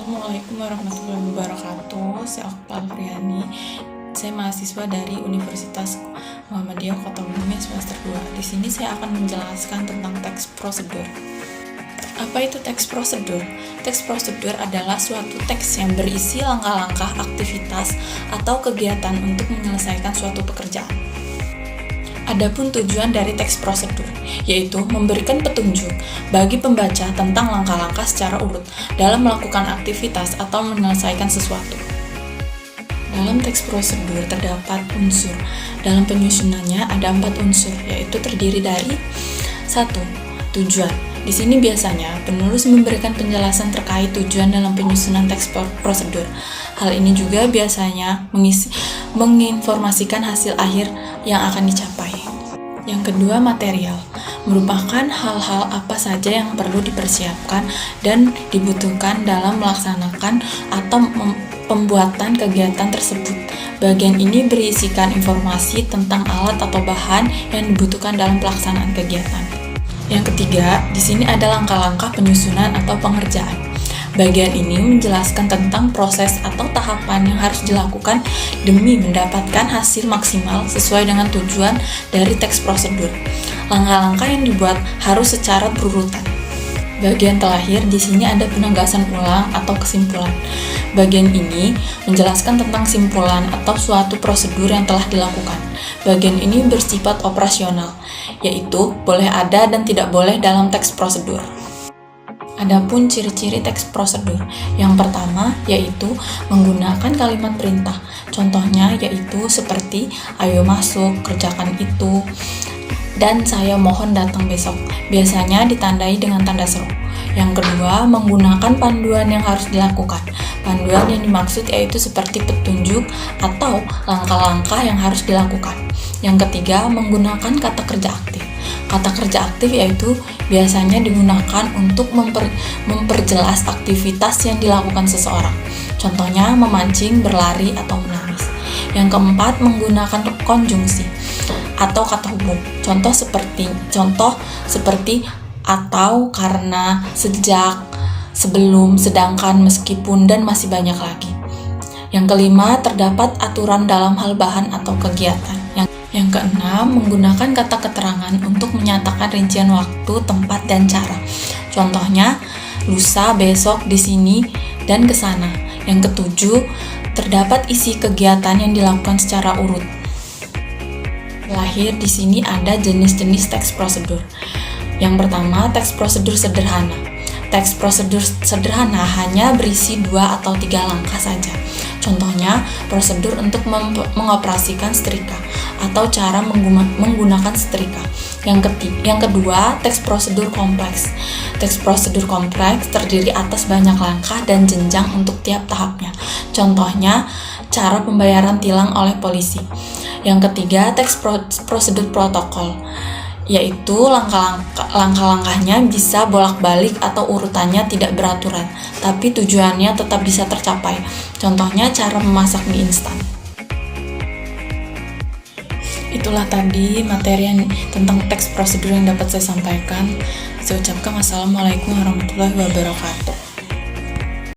Assalamualaikum warahmatullahi wabarakatuh. Saya Akmal Priani. Saya mahasiswa dari Universitas Muhammadiyah Kota Bumi semester 2. Di sini saya akan menjelaskan tentang teks prosedur. Apa itu teks prosedur? Teks prosedur adalah suatu teks yang berisi langkah-langkah aktivitas atau kegiatan untuk menyelesaikan suatu pekerjaan. Adapun tujuan dari teks prosedur, yaitu memberikan petunjuk bagi pembaca tentang langkah-langkah secara urut dalam melakukan aktivitas atau menyelesaikan sesuatu. Dalam teks prosedur terdapat unsur. Dalam penyusunannya ada 4 unsur, yaitu terdiri dari 1. Tujuan. Di sini biasanya penulis memberikan penjelasan terkait tujuan dalam penyusunan teks prosedur. Hal ini juga biasanya menginformasikan hasil akhir yang akan dicapai. Yang kedua, material. Merupakan hal-hal apa saja yang perlu dipersiapkan dan dibutuhkan dalam melaksanakan atau pembuatan kegiatan tersebut. Bagian ini berisikan informasi tentang alat atau bahan yang dibutuhkan dalam pelaksanaan kegiatan. Yang ketiga, di sini ada langkah-langkah penyusunan atau pengerjaan. Bagian ini menjelaskan tentang proses atau tahapan yang harus dilakukan demi mendapatkan hasil maksimal sesuai dengan tujuan dari teks prosedur. Langkah-langkah yang dibuat harus secara berurutan. Bagian terakhir di sini ada penegasan ulang atau kesimpulan. Bagian ini menjelaskan tentang simpulan atau suatu prosedur yang telah dilakukan. Bagian ini bersifat operasional, yaitu boleh ada dan tidak boleh dalam teks prosedur. Adapun ciri-ciri teks prosedur. Yang pertama yaitu menggunakan kalimat perintah. Contohnya yaitu seperti ayo masuk, kerjakan itu, dan saya mohon datang besok. Biasanya ditandai dengan tanda seru. Yang kedua, menggunakan panduan yang harus dilakukan. Panduan yang dimaksud yaitu seperti petunjuk atau langkah-langkah yang harus dilakukan. Yang ketiga, menggunakan kata kerja aktif. Kata kerja aktif yaitu biasanya digunakan untuk memperjelas aktivitas yang dilakukan seseorang. Contohnya memancing, berlari, atau menangis. Yang keempat, menggunakan konjungsi atau kata hubung. Contoh seperti atau, karena, sejak, sebelum, sedangkan, meskipun, dan masih banyak lagi. Yang kelima, terdapat aturan dalam hal bahan atau kegiatan. Yang keenam, menggunakan kata keterangan untuk menyatakan rincian waktu, tempat, dan cara. Contohnya, lusa, besok, di sini, dan ke sana. Yang ketujuh, terdapat isi kegiatan yang dilakukan secara urut. Terakhir, di sini ada jenis-jenis teks prosedur. Yang pertama, teks prosedur sederhana. Teks prosedur sederhana hanya berisi 2 atau 3 langkah saja. Contohnya, prosedur untuk mengoperasikan setrika atau cara menggunakan setrika. Yang kedua, teks prosedur kompleks. Teks prosedur kompleks terdiri atas banyak langkah dan jenjang untuk tiap tahapnya. Contohnya, cara pembayaran tilang oleh polisi. Yang ketiga, teks prosedur protokol, yaitu langkah-langkahnya bisa bolak-balik atau urutannya tidak beraturan, tapi tujuannya tetap bisa tercapai. Contohnya cara memasak mie instan. Itulah tadi materi tentang teks prosedur yang dapat saya sampaikan. Saya ucapkan wassalamualaikum warahmatullahi wabarakatuh.